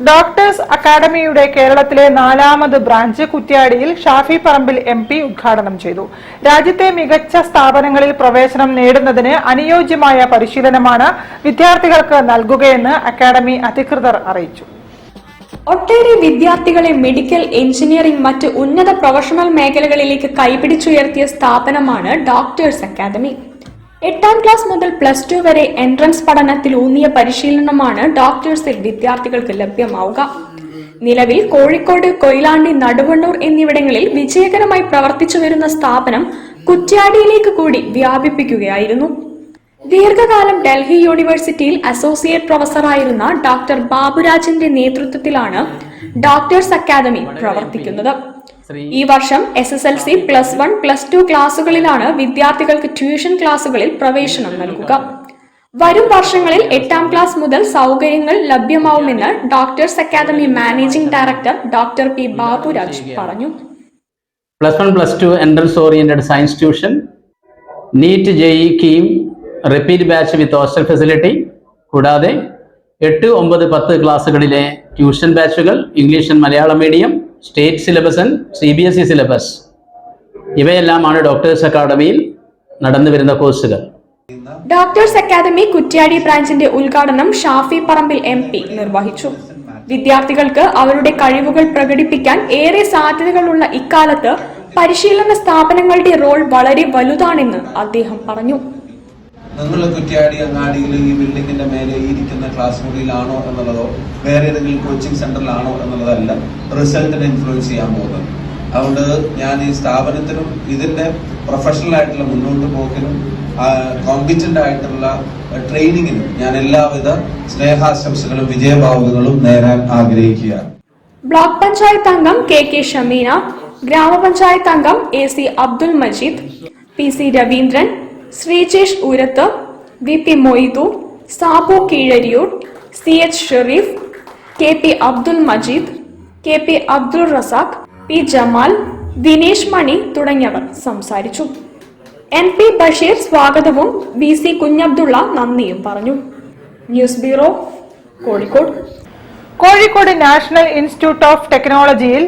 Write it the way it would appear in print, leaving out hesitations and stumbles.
Doctors അക്കാദമിയുടെ കേരളത്തിലെ 4ാമത് branch കുറ്റ്യാടിയിൽ Shafi Parambil MP ഉദ്ഘാടനം ചെയ്തു. രാജ്യത്തെ മികച്ച സ്ഥാപനങ്ങളിൽ പ്രവേശനം നേടുന്നതിന് അനുയോജ്യമായ പരിശീലനമാണ് വിദ്യാർത്ഥികൾക്ക് നൽകുകയെന്ന് അക്കാദമി അധികൃതർ അറിയിച്ചു. ഒട്ടേറെ വിദ്യാർത്ഥികളെ മെഡിക്കൽ, എഞ്ചിനീയറിംഗ്, മറ്റ് ഉന്നത പ്രൊഫഷണൽ മേഖലകളിലേക്ക് കൈപിടിച്ചുയർത്തിയ സ്ഥാപനമാണ് ഡോക്ടേഴ്സ് അക്കാദമി. 8ാം ക്ലാസ് മുതൽ +2 വരെ എൻട്രൻസ് പഠനത്തിൽ ഊന്നിയ പരിശീലനമാണ് ഡോക്ടേഴ്സിൽ വിദ്യാർത്ഥികൾക്ക് ലഭ്യമാവുക. നിലവിൽ കോഴിക്കോട്, കൊയിലാണ്ടി, നടുവണ്ണൂർ എന്നിവിടങ്ങളിൽ വിജയകരമായി പ്രവർത്തിച്ചു വരുന്ന സ്ഥാപനം കുറ്റ്യാടിയിലേക്ക് കൂടി വ്യാപിപ്പിക്കുകയായിരുന്നു. ദീർഘകാലം ഡൽഹി യൂണിവേഴ്സിറ്റിയിൽ അസോസിയേറ്റ് പ്രൊഫസറായിരുന്ന ഡോക്ടർ ബാബുരാജിന്റെ നേതൃത്വത്തിലാണ് ഡോക്ടേഴ്സ് അക്കാദമി പ്രവർത്തിക്കുന്നത്. ഈ വർഷം SSLC, +1, +2 ക്ലാസുകളിലാണ് വിദ്യാർത്ഥികൾക്ക് ട്യൂഷൻ ക്ലാസുകളിൽ പ്രവേശനം നൽകുക. വരും വർഷങ്ങളിൽ 8ാം ക്ലാസ് മുതൽ സൗകര്യങ്ങൾ ലഭ്യമാവുമെന്ന് doctors academy managing director doctor P. Baburaj പറഞ്ഞു. +1, +2 entrance oriented science tuition, NEET, JEE, KEAM, repeat batch with hostel facility, കൂടാതെ 8, 9, 10 ക്ലാസ്സുകളിലെ ട്യൂഷൻ ബാച്ചുകൾ, English and Malayalam medium, state syllabus and CBSE syllabus, ഇവയെല്ലാമാണ് ഡോക്ടേഴ്സ് അക്കാദമിയിൽ നടന്നു വരുന്ന കോഴ്സുകൾ. ഡോക്ടേഴ്സ് അക്കാദമി കുറ്റ്യാടി ബ്രാഞ്ചിന്റെ ഉദ്ഘാടനം ഷാഫി പറമ്പിൽ MP നിർവഹിച്ചു. വിദ്യാർത്ഥികൾക്ക് അവരുടെ കഴിവുകൾ പ്രകടിപ്പിക്കാൻ ഏറെ സാധ്യതകളുള്ള ഇക്കാലത്ത് പരിശീലന സ്ഥാപനങ്ങളുടെ റോൾ വളരെ വലുതാണെന്ന് അദ്ദേഹം പറഞ്ഞു. നിങ്ങൾ കുറ്റ്യാടി അങ്ങാടിയിൽ ഈ ബിൽഡിങ്ങിന്റെ മേലെ ഇരിക്കുന്ന ക്ലാസ് മുറിയിലാണോ എന്നുള്ളതോ വേറെ ഏതെങ്കിലും കോച്ചിങ് സെന്ററിലാണോ എന്നുള്ളതല്ല റിസൾട്ടിനെ ഇൻഫ്ലുവൻസ് ചെയ്യാൻ പോകുന്നത്. അതുകൊണ്ട് ഞാൻ ഈ സ്ഥാപനത്തിനും ഇതിന്റെ പ്രൊഫഷണൽ ആയിട്ടുള്ള മുന്നോട്ട് പോക്കിനും കോമ്പറ്റന്റ് ആയിട്ടുള്ള ട്രെയിനിങ്ങിനും ഞാൻ എല്ലാവിധ സ്നേഹാശംസകളും വിജയഭാവുകങ്ങളും നേരാൻ ആഗ്രഹിക്കുകയാണ്. ബ്ലോക്ക് പഞ്ചായത്ത് അംഗം KK ഷമീന, ഗ്രാമപഞ്ചായത്ത് അംഗം AC Abdul Majeed, PC Raveendran, Sreejesh Oorath, VP Moidu, Sabu Keezhariyur, CH Shareef, KP Abdul Majeed, KP Abdul Razak, P Jamal, Dinesh Mani തുടങ്ങിയവർ സംസാരിച്ചു. NP ബഷീർ സ്വാഗതവും VC കുഞ്ഞബ്ദുള്ള നന്ദിയും പറഞ്ഞു. News bureau, Kozhikode. Kozhikode national institute of ടെക്നോളജിയിൽ